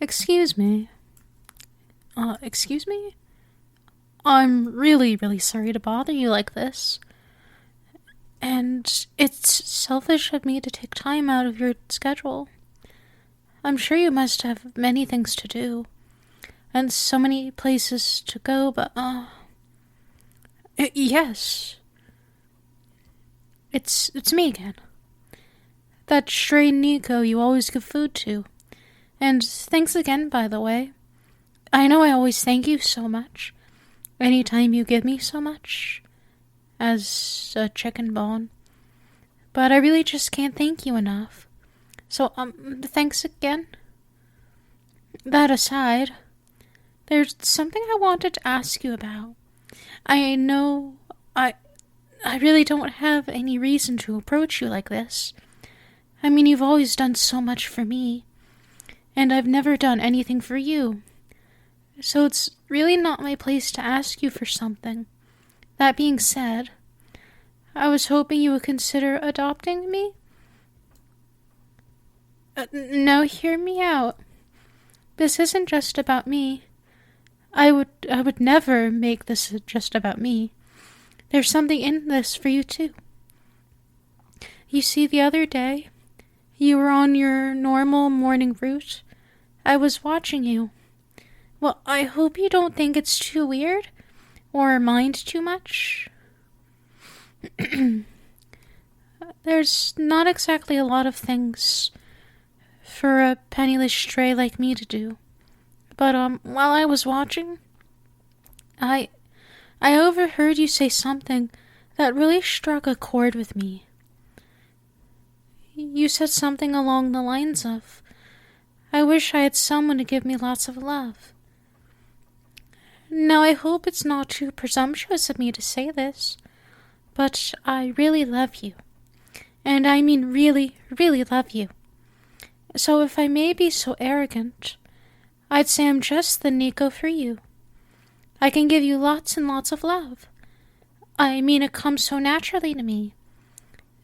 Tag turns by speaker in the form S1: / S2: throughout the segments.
S1: Excuse me. Excuse me? I'm really, really sorry to bother you like this. And it's selfish of me to take time out of your schedule. I'm sure you must have many things to do, and so many places to go, but, yes. It's me again. That stray Neko you always give food to. And thanks again, by the way. I know I always thank you so much. Anytime you give me so much. As a chicken bone. But I really just can't thank you enough. So, thanks again. That aside, there's something I wanted to ask you about. I know I really don't have any reason to approach you like this. I mean, you've always done so much for me, and I've never done anything for you. So it's really not my place to ask you for something. That being said, I was hoping you would consider adopting me. Now hear me out. This isn't just about me. I would never make this just about me. There's something in this for you too. You see, the other day, you were on your normal morning route. I was watching you. Well, I hope you don't think it's too weird, or mind too much. There's not exactly a lot of things for a penniless stray like me to do. But, while I was watching, I overheard you say something that really struck a chord with me. You said something along the lines of, I wish I had someone to give me lots of love. Now, I hope it's not too presumptuous of me to say this, but I really love you. And I mean really, really love you. So if I may be so arrogant, I'd say I'm just the Neko for you. I can give you lots and lots of love. I mean, it comes so naturally to me.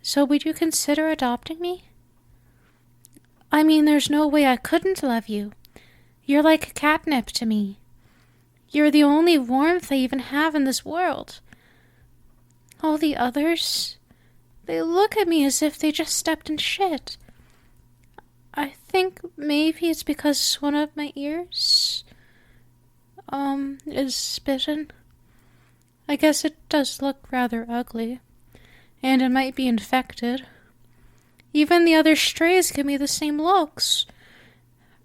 S1: So would you consider adopting me? I mean, there's no way I couldn't love you. You're like catnip to me. You're the only warmth I even have in this world. All the others, they look at me as if they just stepped in shit. I think maybe it's because one of my ears, is bitten. I guess it does look rather ugly, and it might be infected. Even the other strays give me the same looks.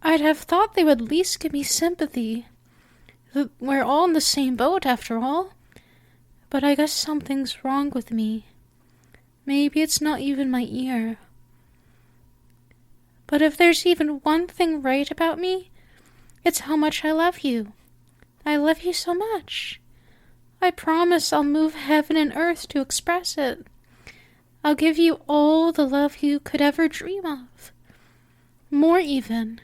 S1: I'd have thought they would at least give me sympathy. We're all in the same boat, after all. But I guess something's wrong with me. Maybe it's not even my ear. But if there's even one thing right about me, it's how much I love you. I love you so much. I promise I'll move heaven and earth to express it. I'll give you all the love you could ever dream of. More even.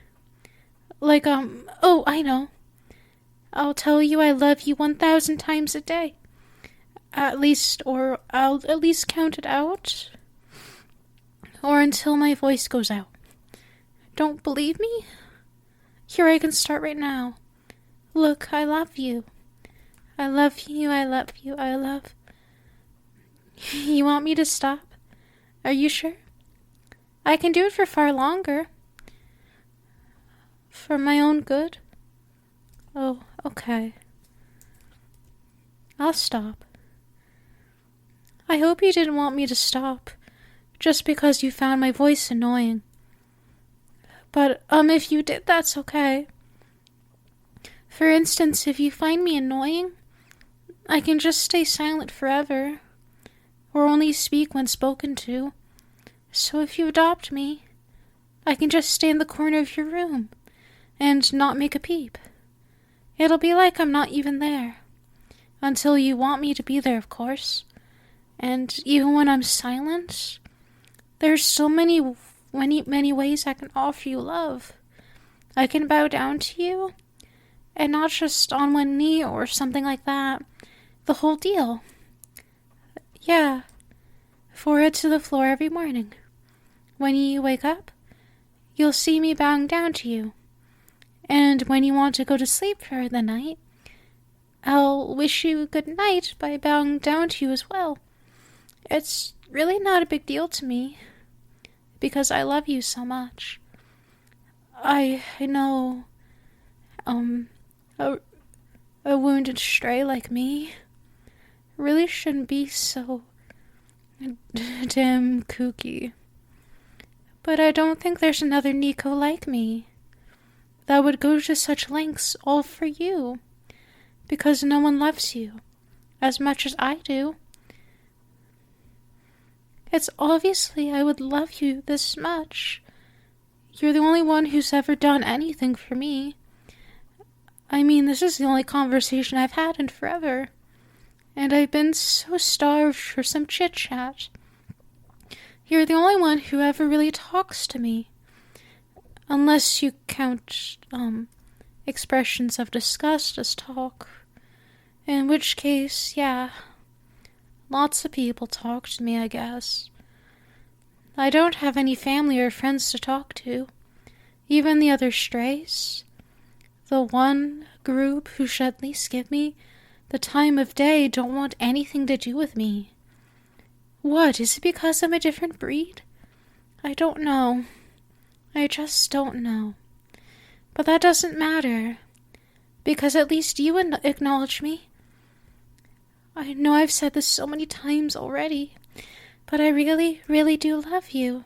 S1: Like, oh, I know. I'll tell you I love you 1,000 times a day. At least, or I'll at least count it out. Or until my voice goes out. Don't believe me? Here, I can start right now. Look, I love you. I love you, I love you, I love... You want me to stop? Are you sure? I can do it for far longer. For my own good? Oh, okay. I'll stop. I hope you didn't want me to stop, just because you found my voice annoying. But, if you did, that's okay. For instance, if you find me annoying, I can just stay silent forever, or only speak when spoken to. So if you adopt me, I can just stay in the corner of your room, and not make a peep. It'll be like I'm not even there. Until you want me to be there, of course. And even when I'm silent, there's so many ways I can offer you love. I can bow down to you, and not just on one knee or something like that. The whole deal. Yeah. Forehead to the floor every morning. When you wake up, you'll see me bowing down to you. And when you want to go to sleep for the night, I'll wish you good night by bowing down to you as well. It's really not a big deal to me, because I love you so much. I know, a wounded stray like me really shouldn't be so damn kooky. But I don't think there's another Neko like me that would go to such lengths all for you, because no one loves you as much as I do. It's obviously I would love you this much. You're the only one who's ever done anything for me. I mean, this is the only conversation I've had in forever, and I've been so starved for some chit-chat. You're the only one who ever really talks to me, unless you count, expressions of disgust as talk. In which case, yeah, lots of people talk to me, I guess. I don't have any family or friends to talk to. Even the other strays. The one group who should at least give me the time of day don't want anything to do with me. What, is it because I'm a different breed? I don't know. I just don't know. But that doesn't matter, because at least you acknowledge me. I know I've said this so many times already, but I really, really do love you.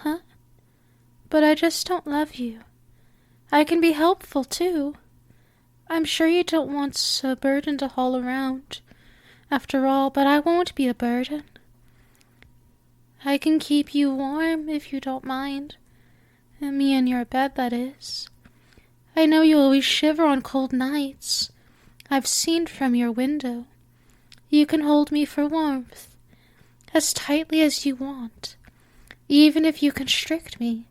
S1: Huh? But I just don't love you. I can be helpful, too. I'm sure you don't want a burden to haul around, after all, but I won't be a burden. I can keep you warm if you don't mind. And me in your bed, that is. I know you always shiver on cold nights. I've seen from your window. You can hold me for warmth, as tightly as you want. Even if you constrict me,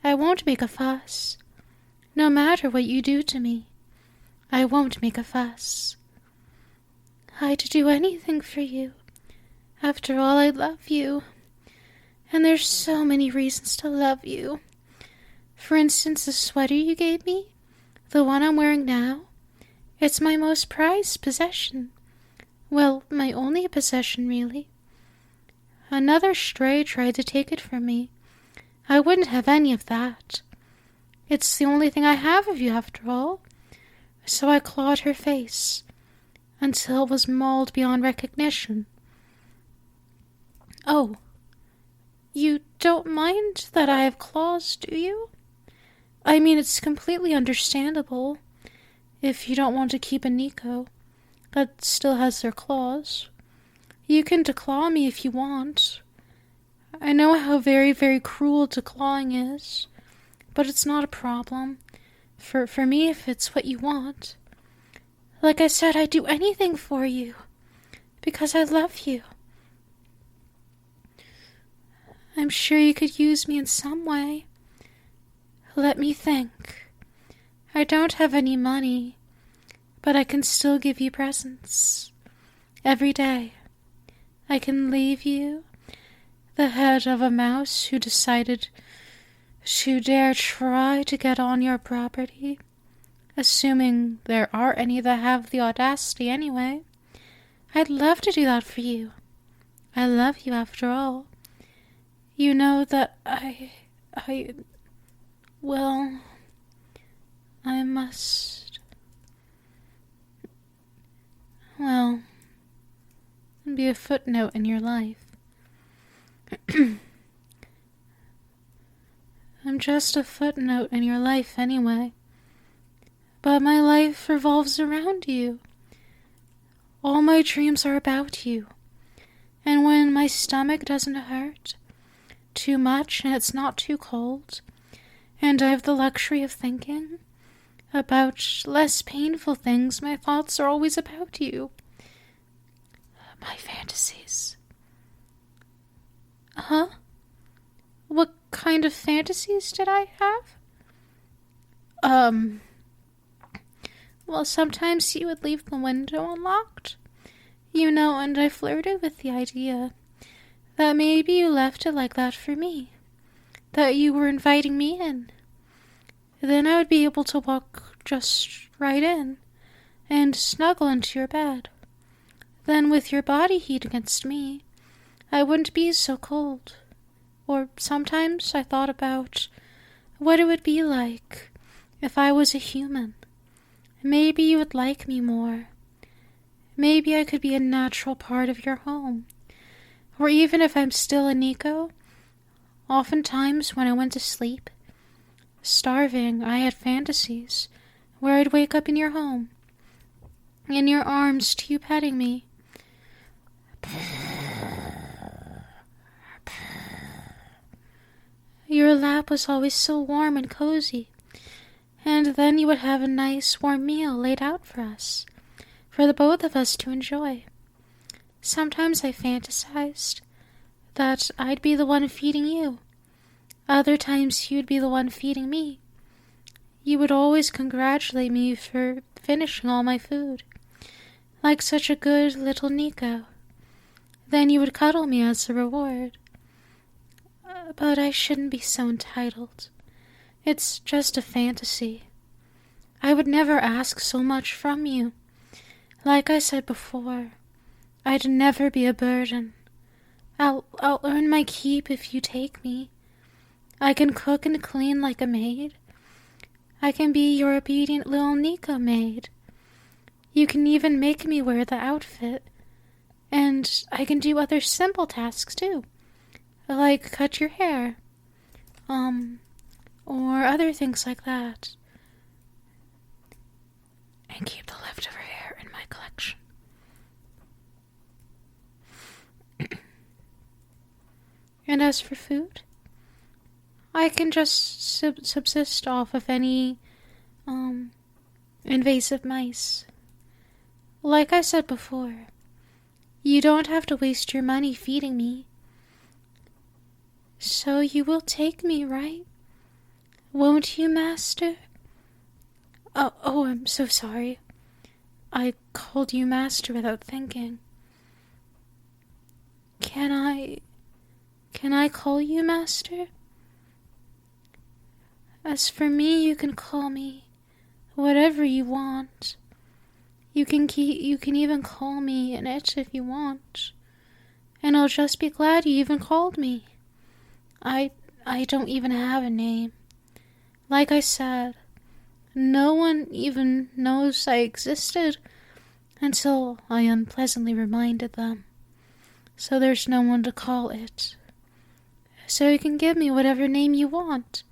S1: I won't make a fuss. No matter what you do to me, I won't make a fuss. I'd do anything for you. After all, I love you. And there's so many reasons to love you. For instance, the sweater you gave me, the one I'm wearing now, it's my most prized possession. Well, my only possession, really. Another stray tried to take it from me. I wouldn't have any of that. It's the only thing I have of you, after all. So I clawed her face, until it was mauled beyond recognition. Oh, you don't mind that I have claws, do you? I mean, it's completely understandable, if you don't want to keep a Neko that still has their claws. You can declaw me if you want. I know how very, very cruel declawing is, but it's not a problem. For me, if it's what you want. Like I said, I'd do anything for you, because I love you. I'm sure you could use me in some way. Let me think. I don't have any money, but I can still give you presents. Every day. I can leave you the head of a mouse who decided to dare try to get on your property, assuming there are any that have the audacity anyway. I'd love to do that for you. I love you after all. You know that well, I must, well, be a footnote in your life. I'm just a footnote in your life anyway. But my life revolves around you. All my dreams are about you. And when my stomach doesn't hurt too much and it's not too cold, and I have the luxury of thinking about less painful things, my thoughts are always about you. My fantasies. Huh? What kind of fantasies did I have? Well, sometimes you would leave the window unlocked. And I flirted with the idea that maybe you left it like that for me, that you were inviting me in. Then I would be able to walk just right in and snuggle into your bed. Then with your body heat against me, I wouldn't be so cold. Or sometimes I thought about what it would be like if I was a human. Maybe you would like me more. Maybe I could be a natural part of your home. Or even if I'm still a Neko, oftentimes when I went to sleep, starving, I had fantasies where I'd wake up in your home, in your arms to you petting me. Your lap was always so warm and cozy, and then you would have a nice warm meal laid out for us, for the both of us to enjoy. Sometimes I fantasized that I'd be the one feeding you. Other times you'd be the one feeding me. You would always congratulate me for finishing all my food, like such a good little Neko. Then you would cuddle me as a reward. But I shouldn't be so entitled. It's just a fantasy. I would never ask so much from you. Like I said before, I'd never be a burden. I'll earn my keep if you take me. I can cook and clean like a maid. I can be your obedient little Neko maid. You can even make me wear the outfit. And I can do other simple tasks too, like cut your hair, or other things like that. And keep the leftover hair in my collection. And as for food, I can just subsist off of any invasive mice. Like I said before, you don't have to waste your money feeding me. So you will take me, right? Won't you, Master? Oh, I'm so sorry. I called you Master without thinking. Can I call you Master? As for me, you can call me whatever you want. You can even call me an it if you want. And I'll just be glad you even called me. I don't even have a name. Like I said, no one even knows I existed until I unpleasantly reminded them. So there's no one to call it. So you can give me whatever name you want.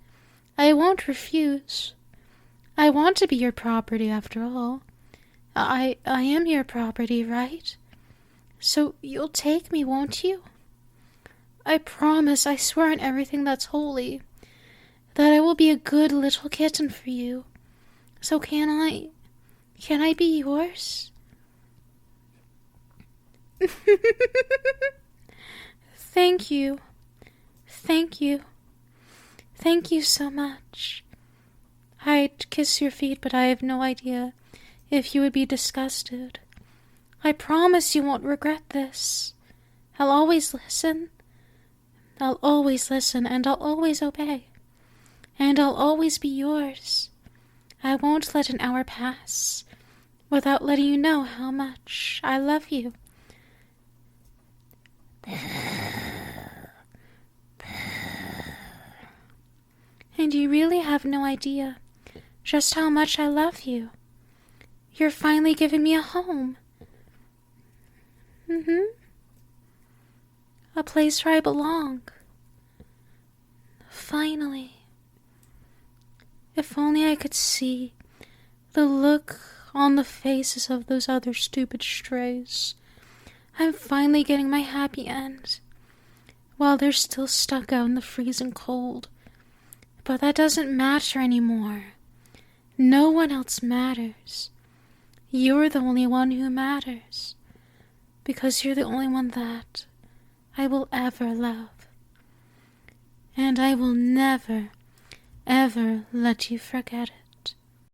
S1: I won't refuse. I want to be your property after all. I am your property, right? So you'll take me, won't you? I promise, I swear on everything that's holy, that I will be a good little kitten for you. So can I be yours? Thank you. Thank you. Thank you so much. I'd kiss your feet, but I have no idea if you would be disgusted. I promise you won't regret this. I'll always listen. I'll always listen, and I'll always obey. And I'll always be yours. I won't let an hour pass without letting you know how much I love you. And you really have no idea just how much I love you. You're finally giving me a home. A place where I belong. Finally. If only I could see the look on the faces of those other stupid strays. I'm finally getting my happy end, while they're still stuck out in the freezing cold. But that doesn't matter anymore. No one else matters. You're the only one who matters, because you're the only one that I will ever love. And I will never, ever let you forget it.